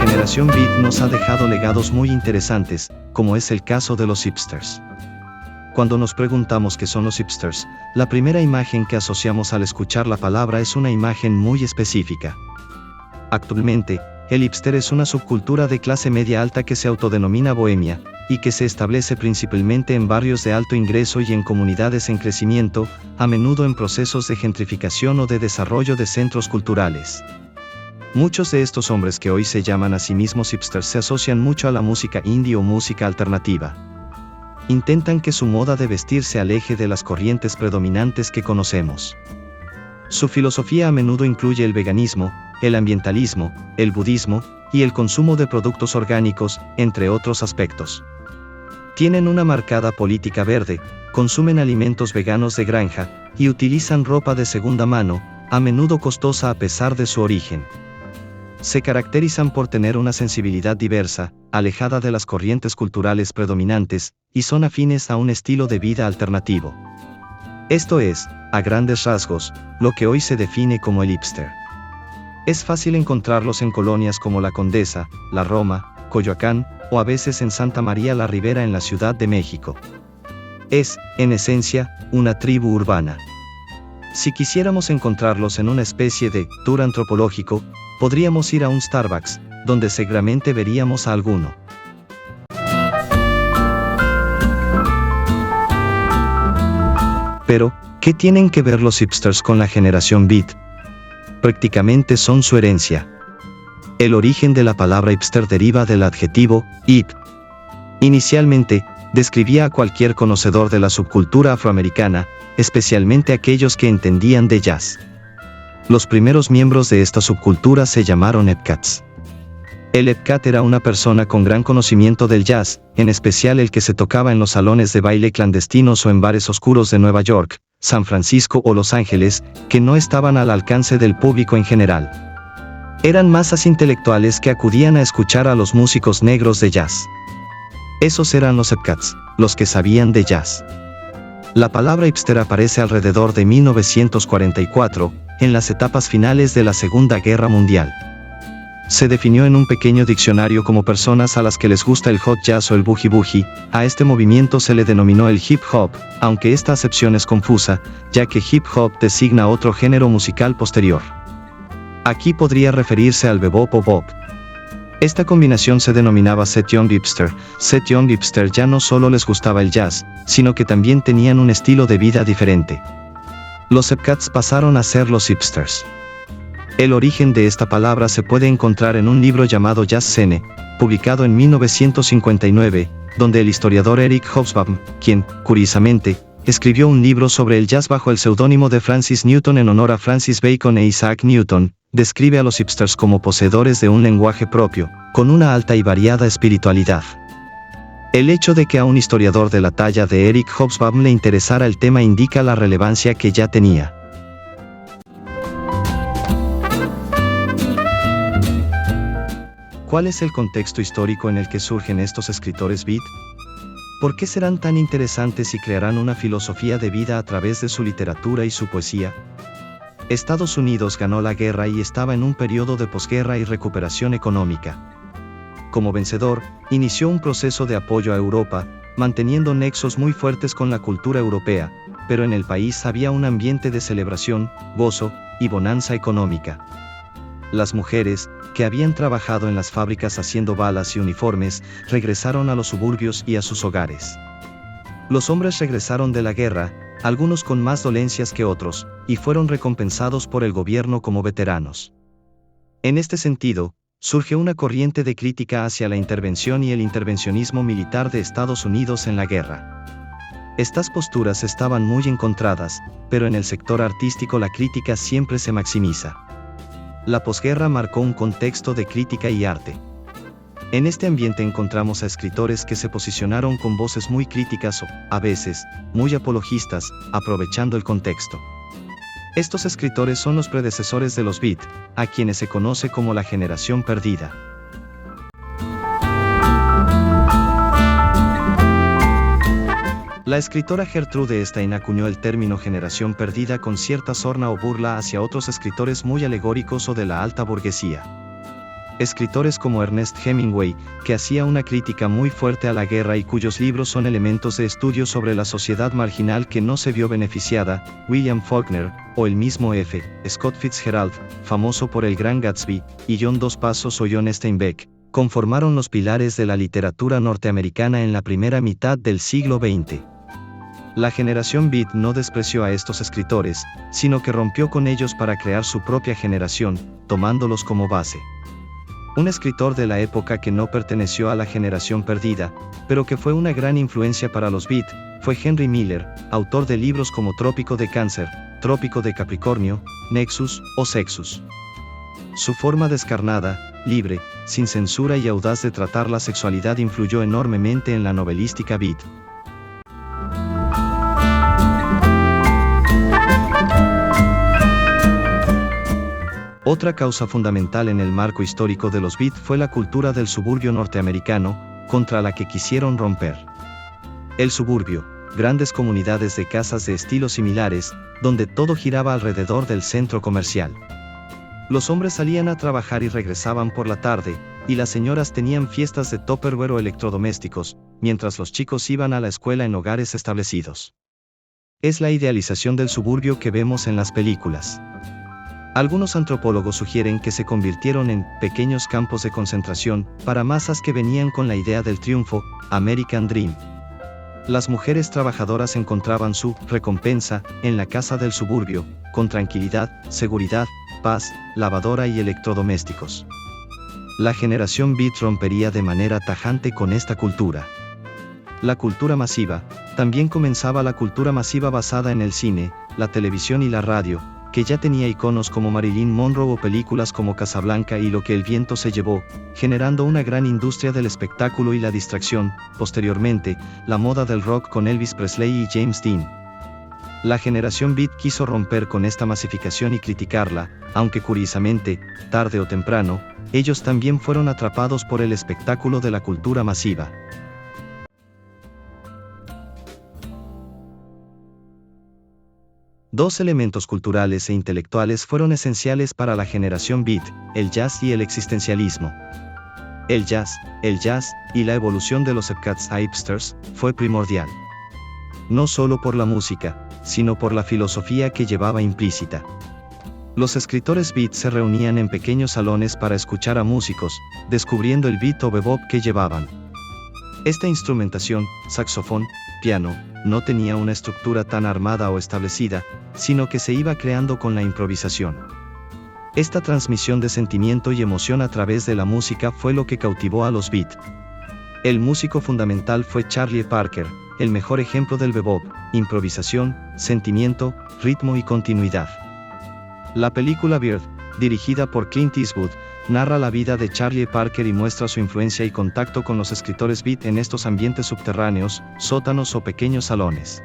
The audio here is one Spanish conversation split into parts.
generación beat nos ha dejado legados muy interesantes, como es el caso de los hipsters. Cuando nos preguntamos qué son los hipsters, la primera imagen que asociamos al escuchar la palabra es una imagen muy específica. Actualmente, el hipster es una subcultura de clase media alta que se autodenomina bohemia, y que se establece principalmente en barrios de alto ingreso y en comunidades en crecimiento, a menudo en procesos de gentrificación o de desarrollo de centros culturales. Muchos de estos hombres que hoy se llaman a sí mismos hipsters se asocian mucho a la música indie o música alternativa. Intentan que su moda de vestir se aleje de las corrientes predominantes que conocemos. Su filosofía a menudo incluye el veganismo, el ambientalismo, el budismo, y el consumo de productos orgánicos, entre otros aspectos. Tienen una marcada política verde, consumen alimentos veganos de granja, y utilizan ropa de segunda mano, a menudo costosa a pesar de su origen. Se caracterizan por tener una sensibilidad diversa, alejada de las corrientes culturales predominantes, y son afines a un estilo de vida alternativo. Esto es, a grandes rasgos, lo que hoy se define como el hipster. Es fácil encontrarlos en colonias como La Condesa, La Roma, Coyoacán, o a veces en Santa María la Ribera en la Ciudad de México. Es, en esencia, una tribu urbana. Si quisiéramos encontrarlos en una especie de tour antropológico, podríamos ir a un Starbucks, donde seguramente veríamos a alguno. Pero, ¿qué tienen que ver los hipsters con la generación beat? Prácticamente son su herencia. El origen de la palabra hipster deriva del adjetivo hip. Inicialmente, describía a cualquier conocedor de la subcultura afroamericana, especialmente aquellos que entendían de jazz. Los primeros miembros de esta subcultura se llamaron hepcats. El hepcat era una persona con gran conocimiento del jazz, en especial el que se tocaba en los salones de baile clandestinos o en bares oscuros de Nueva York, San Francisco o Los Ángeles, que no estaban al alcance del público en general. Eran masas intelectuales que acudían a escuchar a los músicos negros de jazz. Esos eran los hepcats, los que sabían de jazz. La palabra hipster aparece alrededor de 1944, en las etapas finales de la Segunda Guerra Mundial. Se definió en un pequeño diccionario como personas a las que les gusta el hot jazz o el boogie boogie. A este movimiento se le denominó el hip hop, aunque esta acepción es confusa, ya que hip hop designa otro género musical posterior. Aquí podría referirse al bebop o bop. Esta combinación se denominaba Set Young Hipster. Set Young Hipster ya no solo les gustaba el jazz, sino que también tenían un estilo de vida diferente. Los hepcats pasaron a ser los hipsters. El origen de esta palabra se puede encontrar en un libro llamado Jazz Scene, publicado en 1959, donde el historiador Eric Hobsbawm, quien, curiosamente, escribió un libro sobre el jazz bajo el seudónimo de Francis Newton en honor a Francis Bacon e Isaac Newton, describe a los hipsters como poseedores de un lenguaje propio, con una alta y variada espiritualidad. El hecho de que a un historiador de la talla de Eric Hobsbawm le interesara el tema indica la relevancia que ya tenía. ¿Cuál es el contexto histórico en el que surgen estos escritores beat? ¿Por qué serán tan interesantes y crearán una filosofía de vida a través de su literatura y su poesía? Estados Unidos ganó la guerra y estaba en un periodo de posguerra y recuperación económica. Como vencedor, inició un proceso de apoyo a Europa, manteniendo nexos muy fuertes con la cultura europea, pero en el país había un ambiente de celebración, gozo y bonanza económica. Las mujeres, que habían trabajado en las fábricas haciendo balas y uniformes, regresaron a los suburbios y a sus hogares. Los hombres regresaron de la guerra, algunos con más dolencias que otros, y fueron recompensados por el gobierno como veteranos. En este sentido, surge una corriente de crítica hacia la intervención y el intervencionismo militar de Estados Unidos en la guerra. Estas posturas estaban muy encontradas, pero en el sector artístico la crítica siempre se maximiza. La posguerra marcó un contexto de crítica y arte. En este ambiente encontramos a escritores que se posicionaron con voces muy críticas o, a veces, muy apologistas, aprovechando el contexto. Estos escritores son los predecesores de los beat, a quienes se conoce como la generación perdida. La escritora Gertrude Stein acuñó el término generación perdida con cierta sorna o burla hacia otros escritores muy alegóricos o de la alta burguesía. Escritores como Ernest Hemingway, que hacía una crítica muy fuerte a la guerra y cuyos libros son elementos de estudio sobre la sociedad marginal que no se vio beneficiada, William Faulkner, o el mismo F. Scott Fitzgerald, famoso por El Gran Gatsby, y John Dos Passos o John Steinbeck, conformaron los pilares de la literatura norteamericana en la primera mitad del siglo XX. La generación Beat no despreció a estos escritores, sino que rompió con ellos para crear su propia generación, tomándolos como base. Un escritor de la época que no perteneció a la generación perdida, pero que fue una gran influencia para los Beat, fue Henry Miller, autor de libros como Trópico de Cáncer, Trópico de Capricornio, Nexus o Sexus. Su forma descarnada, libre, sin censura y audaz de tratar la sexualidad influyó enormemente en la novelística Beat. Otra causa fundamental en el marco histórico de los Beat fue la cultura del suburbio norteamericano, contra la que quisieron romper. El suburbio, grandes comunidades de casas de estilos similares, donde todo giraba alrededor del centro comercial. Los hombres salían a trabajar y regresaban por la tarde, y las señoras tenían fiestas de Tupperware o electrodomésticos, mientras los chicos iban a la escuela en hogares establecidos. Es la idealización del suburbio que vemos en las películas. Algunos antropólogos sugieren que se convirtieron en pequeños campos de concentración para masas que venían con la idea del triunfo, American Dream. Las mujeres trabajadoras encontraban su recompensa en la casa del suburbio, con tranquilidad, seguridad, paz, lavadora y electrodomésticos. La generación Beat rompería de manera tajante con esta cultura. La cultura masiva. También comenzaba la cultura masiva basada en el cine, la televisión y la radio, que ya tenía iconos como Marilyn Monroe o películas como Casablanca y Lo que el viento se llevó, generando una gran industria del espectáculo y la distracción. Posteriormente, la moda del rock con Elvis Presley y James Dean. La generación Beat quiso romper con esta masificación y criticarla, aunque curiosamente, tarde o temprano, ellos también fueron atrapados por el espectáculo de la cultura masiva. Dos elementos culturales e intelectuales fueron esenciales para la generación Beat, el jazz y el existencialismo. El jazz y la evolución de los Epcats a hipsters, fue primordial. No solo por la música, sino por la filosofía que llevaba implícita. Los escritores Beat se reunían en pequeños salones para escuchar a músicos, descubriendo el beat o bebop que llevaban. Esta instrumentación, saxofón, piano, no tenía una estructura tan armada o establecida, sino que se iba creando con la improvisación. Esta transmisión de sentimiento y emoción a través de la música fue lo que cautivó a los Beat. El músico fundamental fue Charlie Parker, el mejor ejemplo del bebop, improvisación, sentimiento, ritmo y continuidad. La película Bird, dirigida por Clint Eastwood, narra la vida de Charlie Parker y muestra su influencia y contacto con los escritores Beat en estos ambientes subterráneos, sótanos o pequeños salones.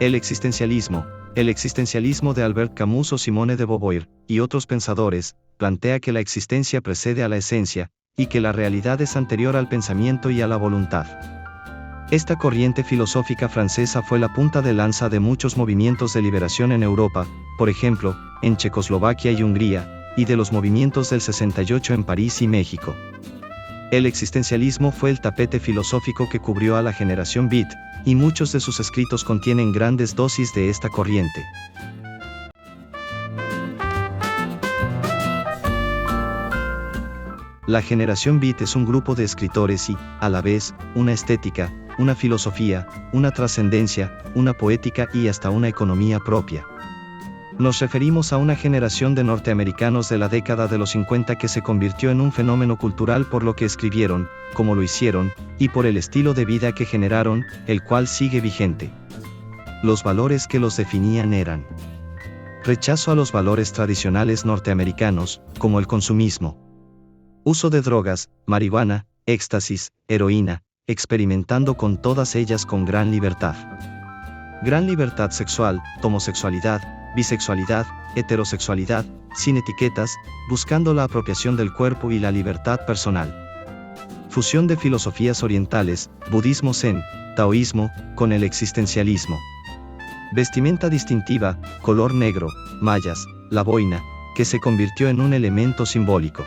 El existencialismo de Albert Camus o Simone de Beauvoir, y otros pensadores, plantea que la existencia precede a la esencia, y que la realidad es anterior al pensamiento y a la voluntad. Esta corriente filosófica francesa fue la punta de lanza de muchos movimientos de liberación en Europa, por ejemplo, en Checoslovaquia y Hungría, y de los movimientos del 68 en París y México. El existencialismo fue el tapete filosófico que cubrió a la generación Beat, y muchos de sus escritos contienen grandes dosis de esta corriente. La generación Beat es un grupo de escritores y, a la vez, una estética, una filosofía, una trascendencia, una poética y hasta una economía propia. Nos referimos a una generación de norteamericanos de la década de los 50 que se convirtió en un fenómeno cultural por lo que escribieron, como lo hicieron, y por el estilo de vida que generaron, el cual sigue vigente. Los valores que los definían eran: rechazo a los valores tradicionales norteamericanos, como el consumismo, uso de drogas, marihuana, éxtasis, heroína, experimentando con todas ellas con gran libertad sexual, homosexualidad, bisexualidad, heterosexualidad, sin etiquetas, buscando la apropiación del cuerpo y la libertad personal. Fusión de filosofías orientales, budismo zen, taoísmo, con el existencialismo. Vestimenta distintiva, color negro, mallas, la boina, que se convirtió en un elemento simbólico.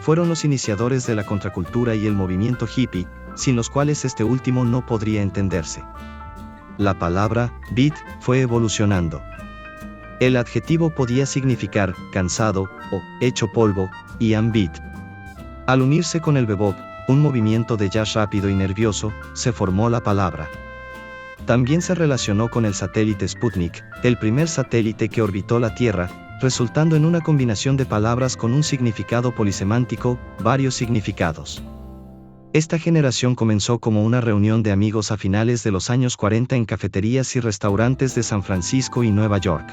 Fueron los iniciadores de la contracultura y el movimiento hippie, sin los cuales este último no podría entenderse. La palabra beat fue evolucionando. El adjetivo podía significar cansado o hecho polvo, y beat. Al unirse con el bebop, un movimiento de jazz rápido y nervioso, se formó la palabra. También se relacionó con el satélite Sputnik, el primer satélite que orbitó la Tierra, resultando en una combinación de palabras con un significado polisemántico, varios significados. Esta generación comenzó como una reunión de amigos a finales de los años 40 en cafeterías y restaurantes de San Francisco y Nueva York.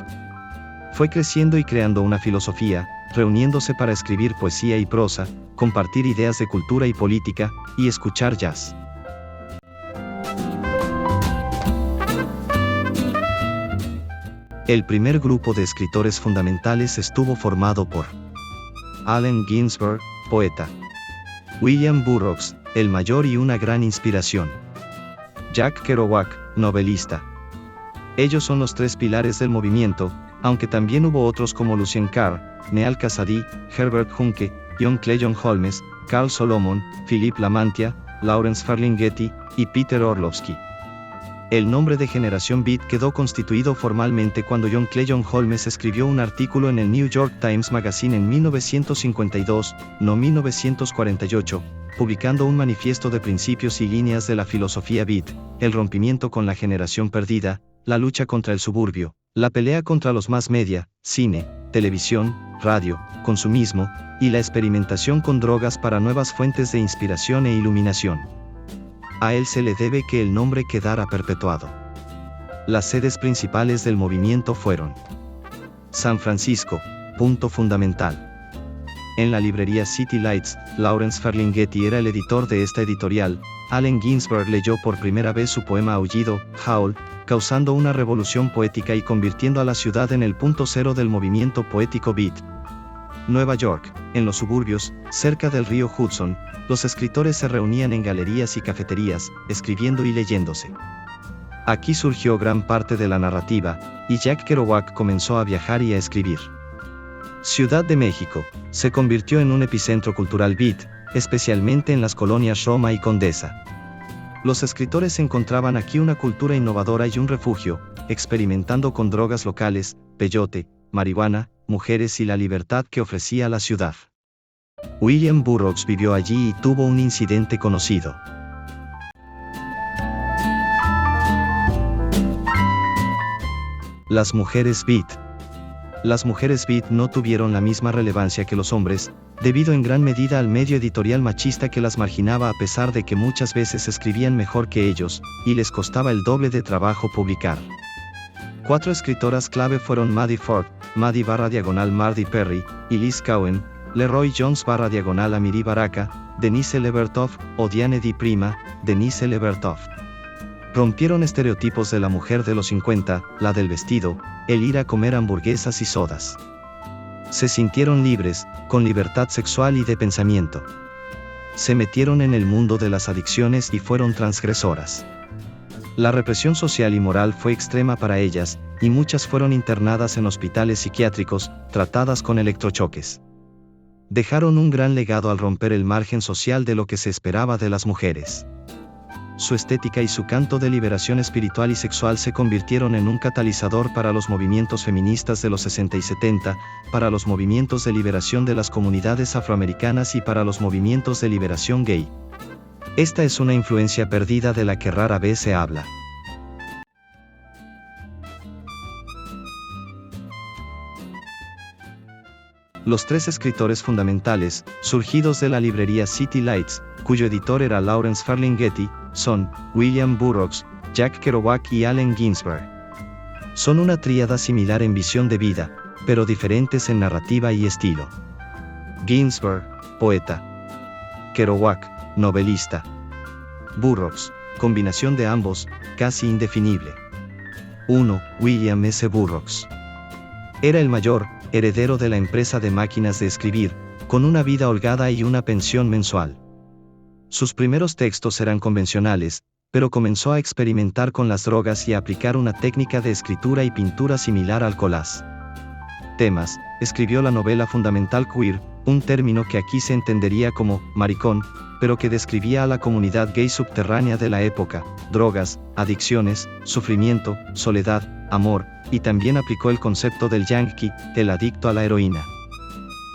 Fue creciendo y creando una filosofía, reuniéndose para escribir poesía y prosa, compartir ideas de cultura y política, y escuchar jazz. El primer grupo de escritores fundamentales estuvo formado por Allen Ginsberg, poeta; William Burroughs, el mayor y una gran inspiración; Jack Kerouac, novelista. Ellos son los tres pilares del movimiento, aunque también hubo otros como Lucien Carr, Neal Cassady, Herbert Huncke, John Cleyon Holmes, Carl Solomon, Philippe Lamantia, Lawrence Ferlinghetti y Peter Orlovsky. El nombre de Generación Beat quedó constituido formalmente cuando John Cleyon Holmes escribió un artículo en el New York Times Magazine en 1952, no 1948, publicando un manifiesto de principios y líneas de la filosofía beat, el rompimiento con la generación perdida, la lucha contra el suburbio, la pelea contra los mass media, cine, televisión, radio, consumismo, y la experimentación con drogas para nuevas fuentes de inspiración e iluminación. A él se le debe que el nombre quedara perpetuado. Las sedes principales del movimiento fueron San Francisco, punto fundamental. En la librería City Lights, Lawrence Ferlinghetti era el editor de esta editorial. Allen Ginsberg leyó por primera vez su poema Aullido, Howl, causando una revolución poética y convirtiendo a la ciudad en el punto cero del movimiento poético beat. Nueva York, en los suburbios, cerca del río Hudson, los escritores se reunían en galerías y cafeterías, escribiendo y leyéndose. Aquí surgió gran parte de la narrativa, y Jack Kerouac comenzó a viajar y a escribir. Ciudad de México, se convirtió en un epicentro cultural beat, especialmente en las colonias Roma y Condesa. Los escritores encontraban aquí una cultura innovadora y un refugio, experimentando con drogas locales, peyote, marihuana, mujeres y la libertad que ofrecía la ciudad. William Burroughs vivió allí y tuvo un incidente conocido. Las mujeres beat. Las mujeres beat no tuvieron la misma relevancia que los hombres, debido en gran medida al medio editorial machista que las marginaba a pesar de que muchas veces escribían mejor que ellos, y les costaba el doble de trabajo publicar. 4 escritoras clave fueron Maddie Ford, Maddie_Mardy Perry, y Liz Cohen, Leroy Jones _Amiri Baraka, Denise Levertov, o Diane di Prima, Denise Levertov. Rompieron estereotipos de la mujer de los 50, la del vestido, el ir a comer hamburguesas y sodas. Se sintieron libres, con libertad sexual y de pensamiento. Se metieron en el mundo de las adicciones y fueron transgresoras. La represión social y moral fue extrema para ellas, y muchas fueron internadas en hospitales psiquiátricos, tratadas con electrochoques. Dejaron un gran legado al romper el margen social de lo que se esperaba de las mujeres. Su estética y su canto de liberación espiritual y sexual se convirtieron en un catalizador para los movimientos feministas de los 60 y 70, para los movimientos de liberación de las comunidades afroamericanas y para los movimientos de liberación gay. Esta es una influencia perdida de la que rara vez se habla. Los 3 escritores fundamentales, surgidos de la librería City Lights, cuyo editor era Lawrence Ferlinghetti, son William Burroughs, Jack Kerouac y Allen Ginsberg. Son una tríada similar en visión de vida, pero diferentes en narrativa y estilo. Ginsberg, poeta. Kerouac, novelista. Burroughs, combinación de ambos, casi indefinible. 1. William S. Burroughs. Era el mayor, heredero de la empresa de máquinas de escribir, con una vida holgada y una pensión mensual. Sus primeros textos eran convencionales, pero comenzó a experimentar con las drogas y a aplicar una técnica de escritura y pintura similar al collage. Temas: escribió la novela fundamental Queer, un término que aquí se entendería como maricón, pero que describía a la comunidad gay subterránea de la época, drogas, adicciones, sufrimiento, soledad, amor, y también aplicó el concepto del yankee, el adicto a la heroína.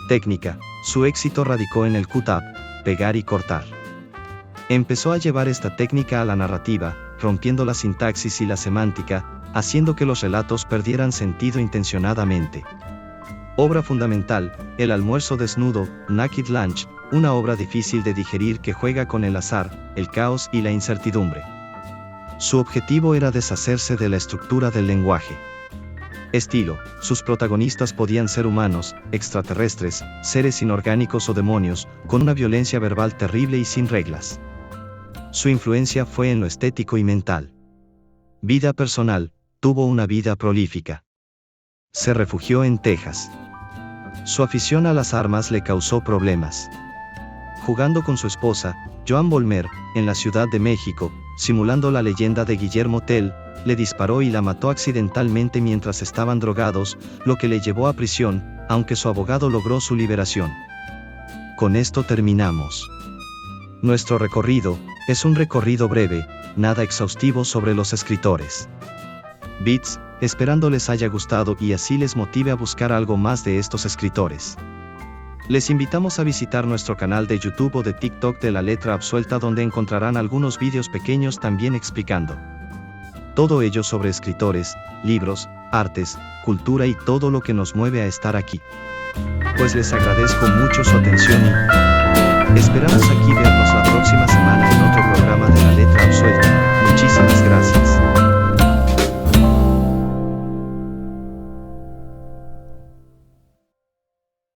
Técnica, su éxito radicó en el cut-up, pegar y cortar. Empezó a llevar esta técnica a la narrativa, rompiendo la sintaxis y la semántica, haciendo que los relatos perdieran sentido intencionadamente. Obra fundamental, El almuerzo desnudo, Naked Lunch, una obra difícil de digerir que juega con el azar, el caos y la incertidumbre. Su objetivo era deshacerse de la estructura del lenguaje. Estilo, sus protagonistas podían ser humanos, extraterrestres, seres inorgánicos o demonios, con una violencia verbal terrible y sin reglas. Su influencia fue en lo estético y mental. Vida personal, tuvo una vida prolífica. Se refugió en Texas. Su afición a las armas le causó problemas. Jugando con su esposa, Joan Volmer, en la Ciudad de México, simulando la leyenda de Guillermo Tell, le disparó y la mató accidentalmente mientras estaban drogados, lo que le llevó a prisión, aunque su abogado logró su liberación. Con esto terminamos. Nuestro recorrido es un recorrido breve, nada exhaustivo sobre los escritores. Beats, esperando les haya gustado y así les motive a buscar algo más de estos escritores. Les invitamos a visitar nuestro canal de YouTube o de TikTok de La Letra Absuelta, donde encontrarán algunos vídeos pequeños también explicando todo ello sobre escritores, libros, artes, cultura y todo lo que nos mueve a estar aquí. Pues les agradezco mucho su atención y esperamos aquí vernos la próxima semana.